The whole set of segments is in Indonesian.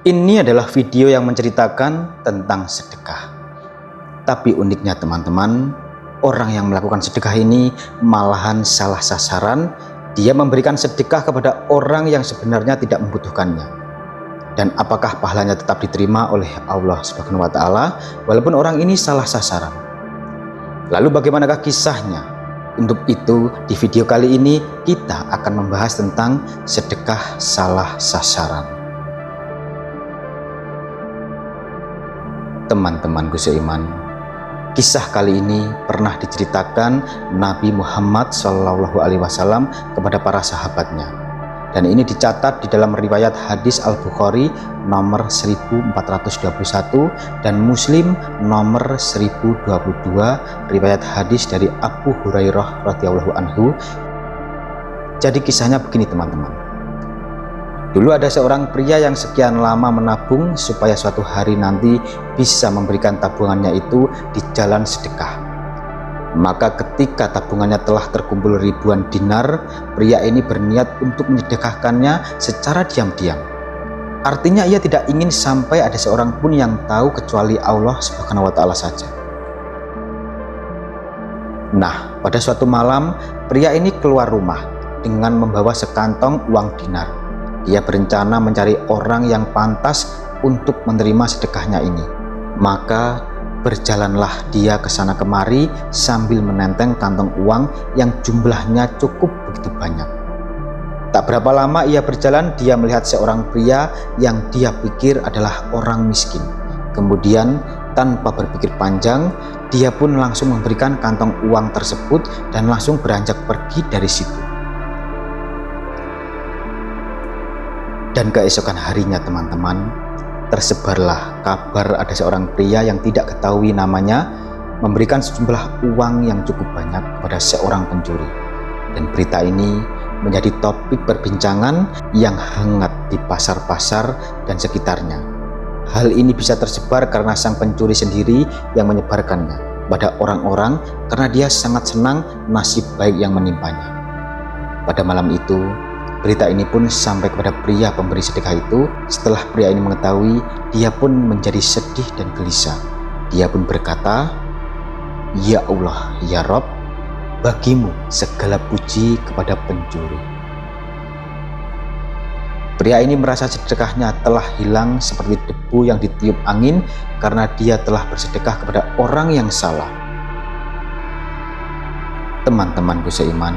Ini adalah video yang menceritakan tentang sedekah. Tapi uniknya teman-teman, orang yang melakukan sedekah ini malahan salah sasaran. Dia memberikan sedekah kepada orang yang sebenarnya tidak membutuhkannya. Dan apakah pahalanya tetap diterima oleh Allah Subhanahu wa Ta'ala walaupun orang ini salah sasaran? Lalu bagaimanakah kisahnya? Untuk itu di video kali ini kita akan membahas tentang sedekah salah sasaran. Teman-temanku seiman, kisah kali ini pernah diceritakan Nabi Muhammad SAW kepada para sahabatnya, dan ini dicatat di dalam riwayat hadis Al-Bukhari nomor 1421 dan Muslim nomor 1022, riwayat hadis dari Abu Hurairah radhiyallahu anhu. Jadi kisahnya begini teman-teman. Dulu ada seorang pria yang sekian lama menabung supaya suatu hari nanti bisa memberikan tabungannya itu di jalan sedekah. Maka ketika tabungannya telah terkumpul ribuan dinar, pria ini berniat untuk menyedekahkannya secara diam-diam. Artinya ia tidak ingin sampai ada seorang pun yang tahu kecuali Allah Subhanahu wa Ta'ala saja. Nah, pada suatu malam pria ini keluar rumah dengan membawa sekantong uang dinar. Dia berencana mencari orang yang pantas untuk menerima sedekahnya ini. Maka berjalanlah dia ke sana kemari sambil menenteng kantong uang yang jumlahnya cukup begitu banyak. Tak berapa lama ia berjalan, dia melihat seorang pria yang dia pikir adalah orang miskin. Kemudian tanpa berpikir panjang, dia pun langsung memberikan kantong uang tersebut dan langsung beranjak pergi dari situ. Dan keesokan harinya teman-teman, tersebarlah kabar ada seorang pria yang tidak ketahui namanya memberikan sejumlah uang yang cukup banyak kepada seorang pencuri. Dan berita ini menjadi topik perbincangan yang hangat di pasar-pasar dan sekitarnya. Hal ini bisa tersebar karena sang pencuri sendiri yang menyebarkannya pada orang-orang karena dia sangat senang nasib baik yang menimpanya. Pada malam itu, berita ini pun sampai kepada pria pemberi sedekah itu. Setelah pria ini mengetahui, dia pun menjadi sedih dan gelisah. Dia pun berkata, "Ya Allah, ya Rob, bagimu segala puji kepada pencuri." Pria ini merasa sedekahnya telah hilang seperti debu yang ditiup angin karena dia telah bersedekah kepada orang yang salah. Teman-temanku seiman,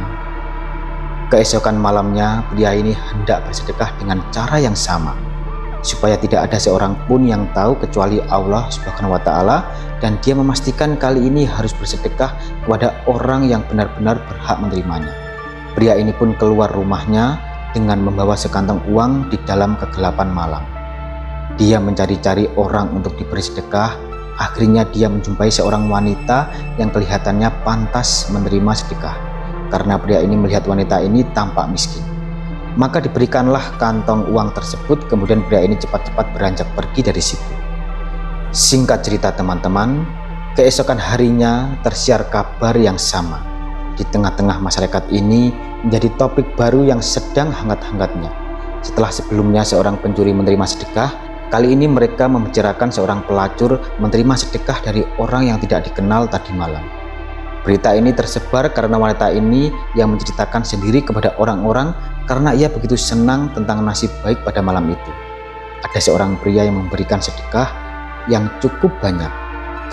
keesokan malamnya pria ini hendak bersedekah dengan cara yang sama, supaya tidak ada seorang pun yang tahu kecuali Allah Subhanahu wa Ta'ala, dan dia memastikan kali ini harus bersedekah kepada orang yang benar-benar berhak menerimanya. Pria ini pun keluar rumahnya dengan membawa sekantong uang di dalam kegelapan malam. Dia mencari-cari orang untuk diberi sedekah. Akhirnya dia menjumpai seorang wanita yang kelihatannya pantas menerima sedekah, karena pria ini melihat wanita ini tampak miskin. Maka diberikanlah kantong uang tersebut, kemudian pria ini cepat-cepat beranjak pergi dari situ. Singkat cerita teman-teman, keesokan harinya tersiar kabar yang sama. Di tengah-tengah masyarakat ini menjadi topik baru yang sedang hangat-hangatnya. Setelah sebelumnya seorang pencuri menerima sedekah, kali ini mereka membicarakan seorang pelacur menerima sedekah dari orang yang tidak dikenal tadi malam. Berita ini tersebar karena wanita ini yang menceritakan sendiri kepada orang-orang karena ia begitu senang tentang nasib baik pada malam itu. Ada seorang pria yang memberikan sedekah yang cukup banyak.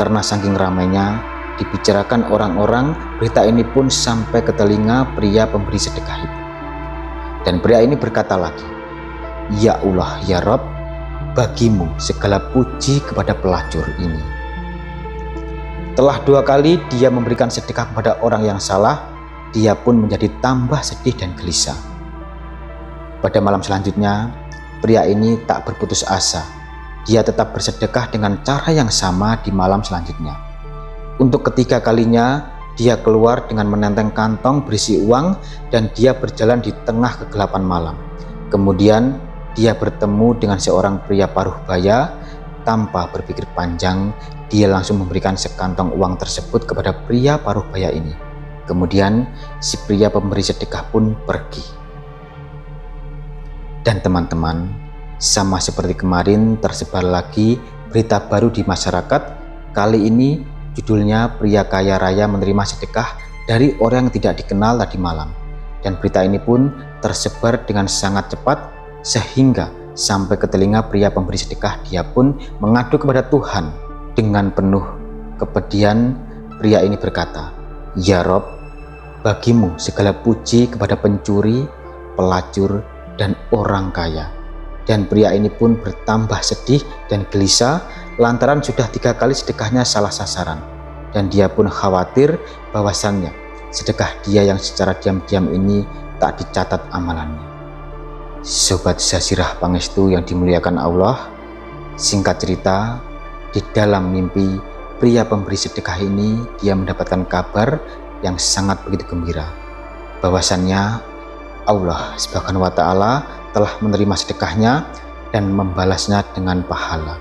Karena saking ramainya dibicarakan orang-orang, berita ini pun sampai ke telinga pria pemberi sedekah itu. Dan pria ini berkata lagi, "Ya Allah, ya Rob, bagimu segala puji kepada pelacur ini." Setelah 2 kali dia memberikan sedekah kepada orang yang salah, dia pun menjadi tambah sedih dan gelisah. Pada malam selanjutnya, pria ini tak berputus asa. Dia tetap bersedekah dengan cara yang sama di malam selanjutnya. Untuk ketiga kalinya, dia keluar dengan menenteng kantong berisi uang dan dia berjalan di tengah kegelapan malam. Kemudian dia bertemu dengan seorang pria paruh baya. Tanpa berpikir panjang, dia langsung memberikan sekantong uang tersebut kepada pria paruh baya ini. Kemudian si pria pemberi sedekah pun pergi. Dan teman-teman, Sama seperti kemarin, tersebar lagi berita baru di masyarakat. Kali ini judulnya pria kaya raya menerima sedekah dari orang yang tidak dikenal tadi malam. Dan berita ini pun tersebar dengan sangat cepat sehingga sampai ke telinga pria pemberi sedekah. Dia pun mengadu kepada Tuhan. Dengan penuh kepedihan, pria ini berkata, "Ya Rob, bagimu segala puji kepada pencuri, pelacur, dan orang kaya." Dan pria ini pun bertambah sedih dan gelisah lantaran sudah 3 kali sedekahnya salah sasaran. Dan dia pun khawatir bahwasannya sedekah dia yang secara diam-diam ini tak dicatat amalannya. Sobat Zazirah Pangestu yang dimuliakan Allah, singkat cerita, di dalam mimpi pria pemberi sedekah ini dia mendapatkan kabar yang sangat begitu gembira, bahwasannya Allah Subhanahu wa Ta'ala telah menerima sedekahnya dan membalasnya dengan pahala.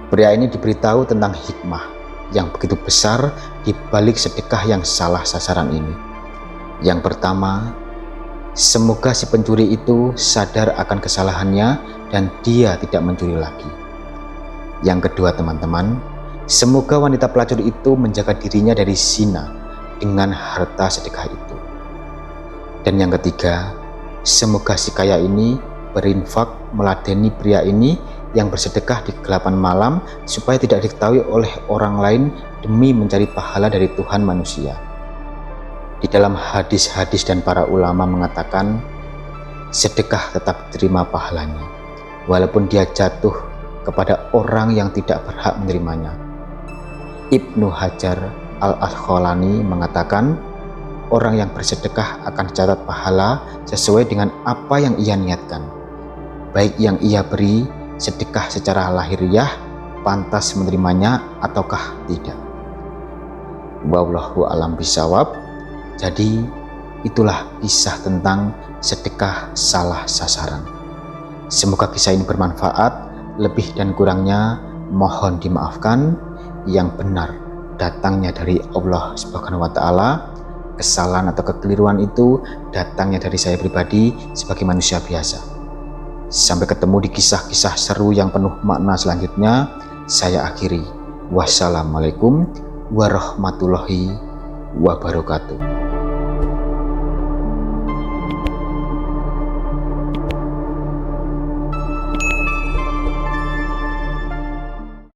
Pria ini diberitahu tentang hikmah yang begitu besar di balik sedekah yang salah sasaran ini. Yang pertama, semoga si pencuri itu sadar akan kesalahannya dan dia tidak mencuri lagi. Yang kedua, teman-teman, semoga wanita pelacur itu menjaga dirinya dari zina dengan harta sedekah itu. Dan yang ketiga, semoga si kaya ini berinfak meladeni pria ini yang bersedekah di kegelapan malam supaya tidak diketahui oleh orang lain demi mencari pahala dari Tuhan manusia. Di dalam hadis-hadis dan para ulama mengatakan, sedekah tetap diterima pahalanya, walaupun dia jatuh kepada orang yang tidak berhak menerimanya. Ibnu Hajar Al-Asqalani mengatakan, orang yang bersedekah akan dicatat pahala sesuai dengan apa yang ia niatkan. Baik yang ia beri sedekah secara lahiriah, pantas menerimanya ataukah tidak. Wallahu a'lam bishawab. Jadi itulah kisah tentang sedekah salah sasaran. Semoga kisah ini bermanfaat. Lebih dan kurangnya mohon dimaafkan. Yang benar datangnya dari Allah Subhanahu wa Ta'ala. Kesalahan atau kekeliruan itu datangnya dari saya pribadi sebagai manusia biasa. Sampai ketemu di kisah-kisah seru yang penuh makna selanjutnya. Saya akhiri. Wassalamualaikum warahmatullahi wabarakatuh.